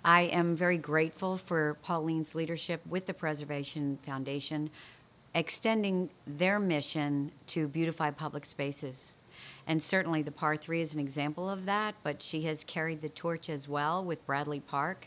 I am very grateful for Pauline's leadership with the Preservation Foundation, extending their mission to beautify public spaces. And certainly the Par 3 is an example of that, but she has carried the torch as well with Bradley Park.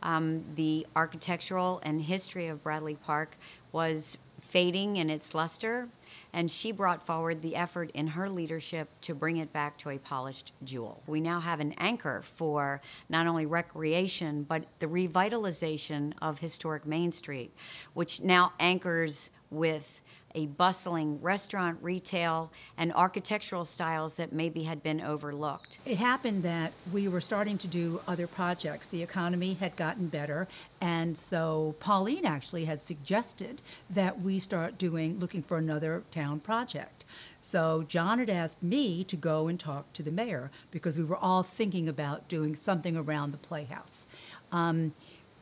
The architectural and history of Bradley Park was fading in its luster, and she brought forward the effort in her leadership to bring it back to a polished jewel. We now have an anchor for not only recreation, but the revitalization of historic Main Street, which now anchors with a bustling restaurant, retail, and architectural styles that maybe had been overlooked. It happened that we were starting to do other projects. The economy had gotten better, and so Pauline actually had suggested that we start looking for another town project. So John had asked me to go and talk to the mayor because we were all thinking about doing something around the Playhouse.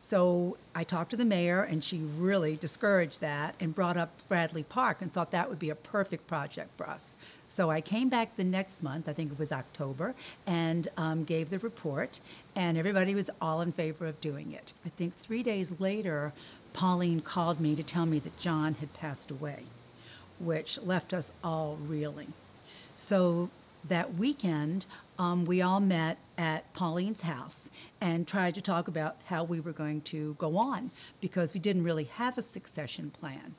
So I talked to the mayor, and she really discouraged that and brought up Bradley Park and thought that would be a perfect project for us. So I came back the next month, I think it was October, and gave the report, and everybody was all in favor of doing it. I think 3 days later, Pauline called me to tell me that John had passed away, which left us all reeling. So that weekend, we all met at Pauline's house and tried to talk about how we were going to go on because we didn't really have a succession plan.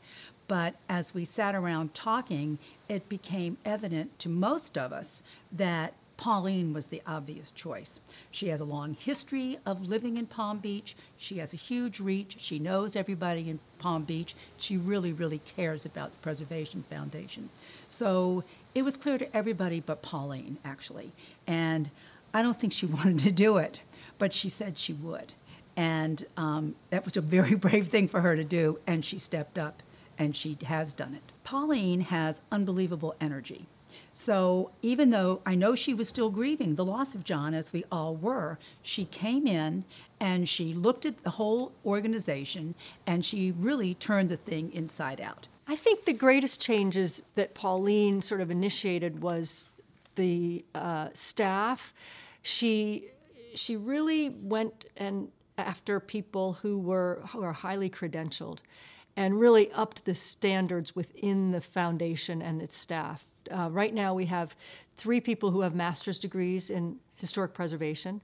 But as we sat around talking, it became evident to most of us that Pauline was the obvious choice. She has a long history of living in Palm Beach. She has a huge reach. She knows everybody in Palm Beach. She really, really cares about the Preservation Foundation. So it was clear to everybody but Pauline, actually. And I don't think she wanted to do it, but she said she would. And that was a very brave thing for her to do, and she stepped up, and she has done it. Pauline has unbelievable energy. So even though I know she was still grieving the loss of John, as we all were, she came in and she looked at the whole organization and she really turned the thing inside out. I think the greatest changes that Pauline sort of initiated was the staff. She really went after people who are highly credentialed and really upped the standards within the foundation and its staff. Right now we have 3 people who have master's degrees in historic preservation.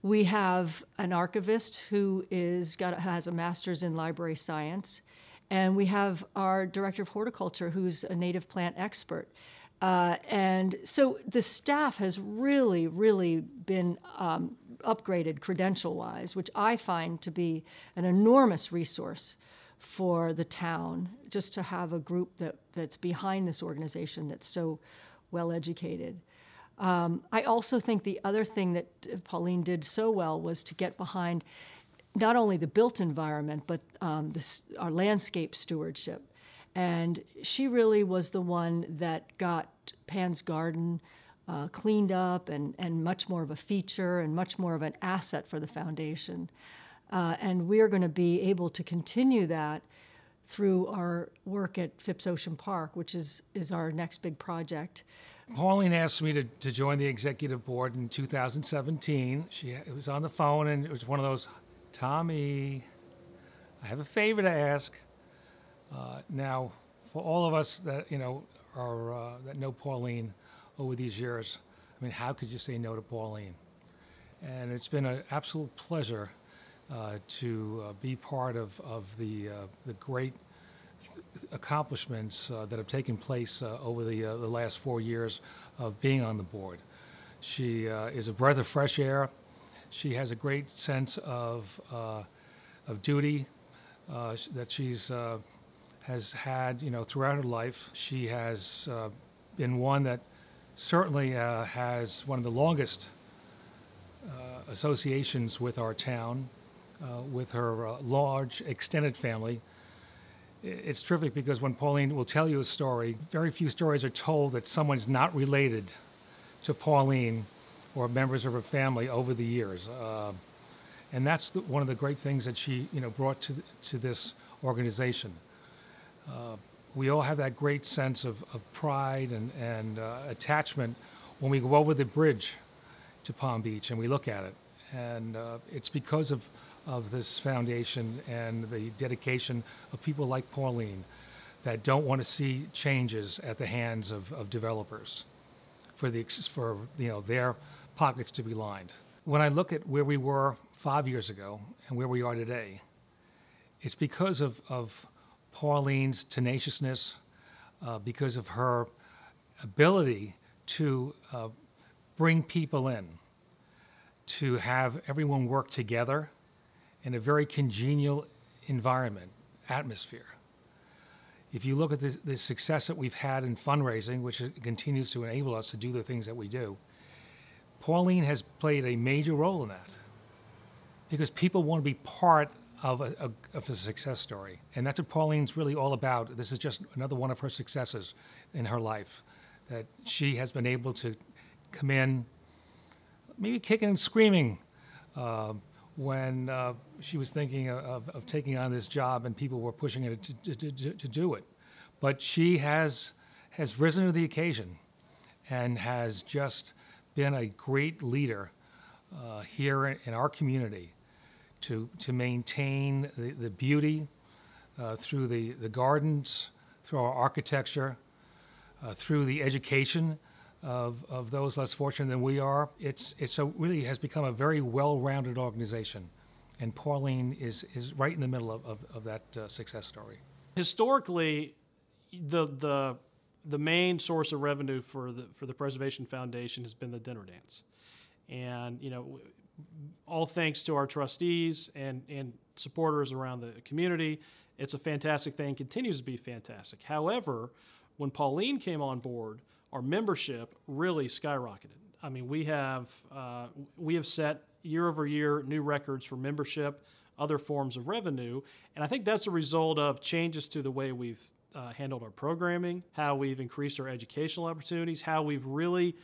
We have an archivist who has a master's in library science. And we have our director of horticulture who's a native plant expert. And so the staff has really, really been upgraded credential-wise, which I find to be an enormous resource for the town, just to have a group that's behind this organization that's so well educated. I also think the other thing that Pauline did so well was to get behind not only the built environment, but our landscape stewardship. And she really was the one that got Pan's Garden cleaned up and much more of a feature and much more of an asset for the foundation. And we're going to be able to continue that through our work at Phipps Ocean Park, which is our next big project. Pauline asked me to join the executive board in 2017. It was on the phone, and it was one of those, Tommy, I have a favor to ask. Now, for all of us that that know Pauline over these years, I mean, how could you say no to Pauline? And it's been an absolute pleasure to be part of the great accomplishments that have taken place over the last 4 years of being on the board. She is a breath of fresh air. She has a great sense of duty that she's has had throughout her life. She has been one that certainly has one of the longest associations with our town, with her large extended family. It's terrific because when Pauline will tell you a story, very few stories are told that someone's not related to Pauline or members of her family over the years. And that's one of the great things that she brought to this organization. We all have that great sense of pride and attachment when we go over the bridge to Palm Beach and we look at it. And it's because of this foundation and the dedication of people like Pauline that don't want to see changes at the hands of developers for their pockets to be lined. When I look at where we were 5 years ago and where we are today, it's because of Pauline's tenaciousness, because of her ability to bring people in, to have everyone work together in a very congenial environment, atmosphere. If you look at the success that we've had in fundraising, which continues to enable us to do the things that we do, Pauline has played a major role in that because people want to be part of a success story. And that's what Pauline's really all about. This is just another one of her successes in her life, that she has been able to come in, maybe kicking and screaming when she was thinking of taking on this job and people were pushing her to do it. But she has risen to the occasion and has just been a great leader here in our community to maintain the beauty through the gardens, through our architecture, through the education of those less fortunate than we are. It really has become a very well-rounded organization, and Pauline is right in the middle of that success story. Historically, the main source of revenue for the Preservation Foundation has been the dinner dance, and all thanks to our trustees and supporters around the community, it's a fantastic thing. Continues to be fantastic. However, when Pauline came on board, our membership really skyrocketed. I mean, we have set year over year new records for membership, other forms of revenue, and I think that's a result of changes to the way we've handled our programming, how we've increased our educational opportunities, how we've really,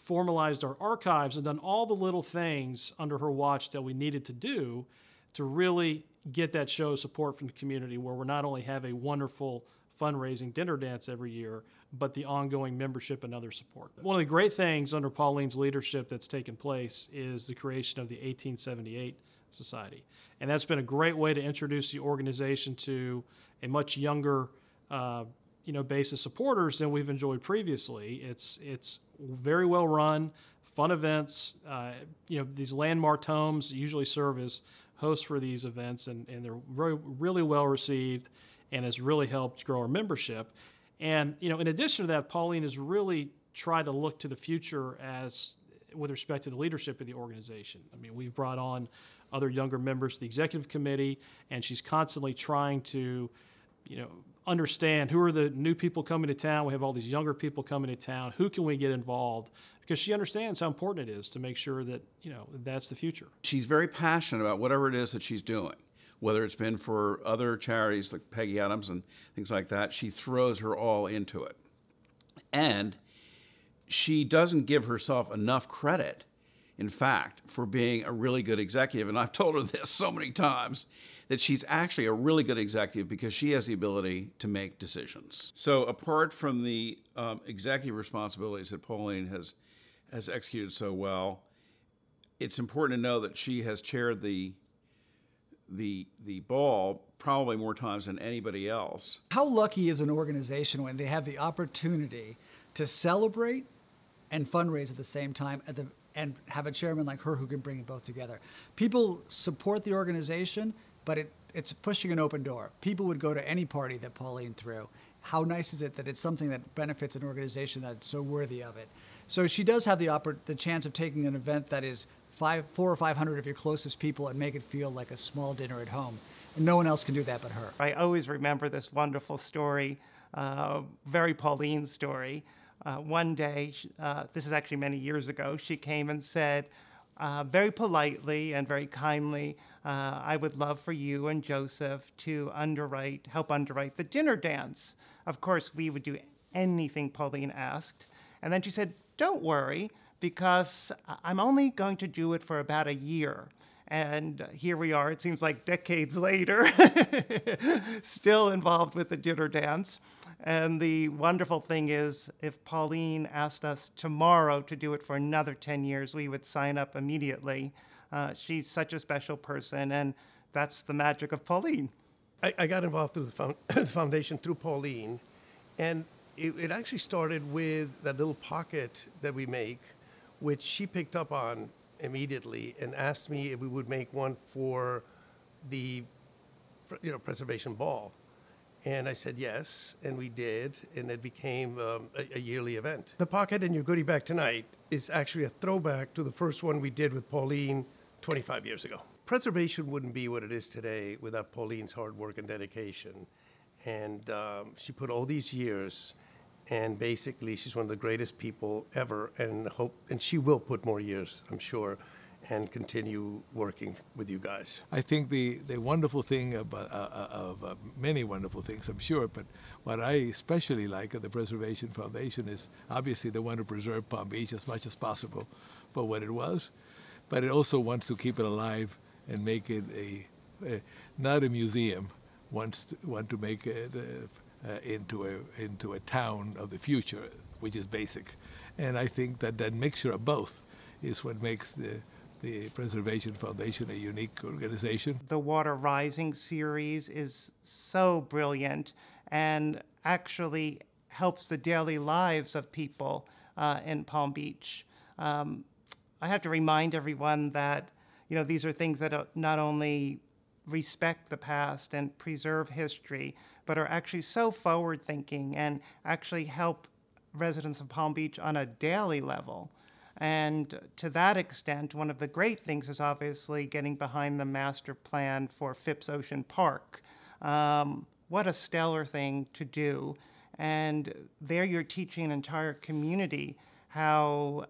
formalized our archives and done all the little things under her watch that we needed to do to really get that show of support from the community, where we're not only have a wonderful fundraising dinner dance every year, but the ongoing membership and other support. One of the great things under Pauline's leadership that's taken place is the creation of the 1878 Society. And that's been a great way to introduce the organization to a much younger base of supporters than we've enjoyed previously. It's very well run, fun events. These landmark homes usually serve as hosts for these events, and they're really well received, and has really helped grow our membership. And in addition to that, Pauline has really tried to look to the future with respect to the leadership of the organization. I mean, we've brought on other younger members to the executive committee, and she's constantly trying to understand who are the new people coming to town. We have all these younger people coming to town. Who can we get involved? Because she understands how important it is to make sure that, that's the future. She's very passionate about whatever it is that she's doing, whether it's been for other charities like Peggy Adams and things like that. She throws her all into it. And she doesn't give herself enough credit, in fact, for being a really good executive. And I've told her this so many times, that she's actually a really good executive because she has the ability to make decisions. So apart from the executive responsibilities that Pauline has executed so well, it's important to know that she has chaired the ball probably more times than anybody else. How lucky is an organization when they have the opportunity to celebrate and fundraise at the same time and have a chairman like her who can bring it both together? People support the organization, but it's pushing an open door. People would go to any party that Pauline threw. How nice is it that it's something that benefits an organization that's so worthy of it? So she does have the chance of taking an event that is 400 or 500 of your closest people and make it feel like a small dinner at home. And no one else can do that but her. I always remember this wonderful story, very Pauline story. One day, this is actually many years ago, she came and said, very politely and very kindly, I would love for you and Joseph to help underwrite the dinner dance. Of course, we would do anything Pauline asked. And then she said, don't worry, because I'm only going to do it for about a year. And here we are, it seems like decades later, still involved with the dinner dance. And the wonderful thing is, if Pauline asked us tomorrow to do it for another 10 years, we would sign up immediately. She's such a special person, and that's the magic of Pauline. I got involved through the foundation through Pauline, and it actually started with that little pocket that we make, which she picked up on immediately and asked me if we would make one for the preservation ball. And I said yes, and we did, and it became a yearly event. The pocket in your goodie bag tonight is actually a throwback to the first one we did with Pauline 25 years ago. Preservation wouldn't be what it is today without Pauline's hard work and dedication. And she put all these years, and basically she's one of the greatest people ever, and she will put more years, I'm sure, and continue working with you guys. I think the wonderful thing of many wonderful things, I'm sure, but what I especially like of the Preservation Foundation is obviously they want to preserve Palm Beach as much as possible for what it was, but it also wants to keep it alive and make it not a museum, want to make it into a town of the future, which is basic. And I think that mixture of both is what makes the Preservation Foundation a unique organization. The Water Rising series is so brilliant and actually helps the daily lives of people in Palm Beach. I have to remind everyone that these are things that not only respect the past and preserve history, but are actually so forward-thinking and actually help residents of Palm Beach on a daily level. And to that extent, one of the great things is obviously getting behind the master plan for Phipps Ocean Park. What a stellar thing to do. And there you're teaching an entire community how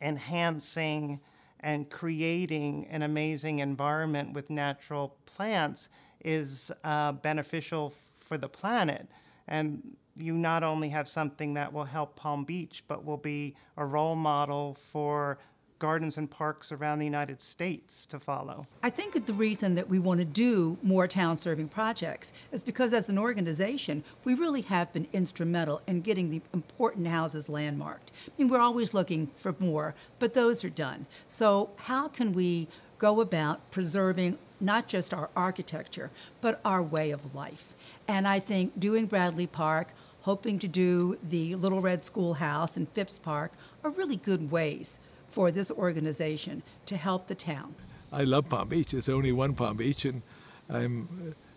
enhancing and creating an amazing environment with natural plants is beneficial for the planet. And you not only have something that will help Palm Beach, but will be a role model for gardens and parks around the United States to follow. I think the reason that we want to do more town-serving projects is because as an organization, we really have been instrumental in getting the important houses landmarked. I mean, we're always looking for more, but those are done. So how can we go about preserving not just our architecture, but our way of life? And I think doing Bradley Park, hoping to do the Little Red Schoolhouse and Phipps Park are really good ways for this organization to help the town. I love Palm Beach. There's only one Palm Beach, and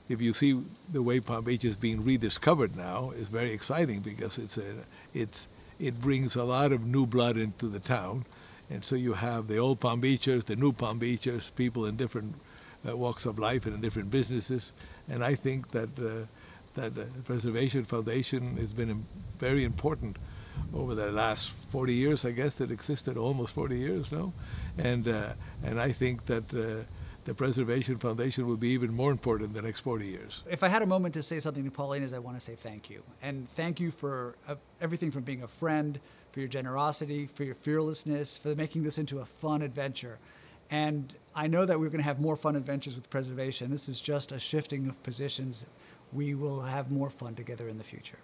if you see the way Palm Beach is being rediscovered now, it's very exciting because it brings a lot of new blood into the town, and so you have the old Palm Beachers, the new Palm Beachers, people in different walks of life and in different businesses, and I think that the Preservation Foundation has been very important over the last 40 years, I guess, that existed, almost 40 years now. And I think that the Preservation Foundation will be even more important in the next 40 years. If I had a moment to say something to Pauline, is I want to say thank you. And thank you for everything from being a friend, for your generosity, for your fearlessness, for making this into a fun adventure. And I know that we're going to have more fun adventures with preservation. This is just a shifting of positions. We will have more fun together in the future.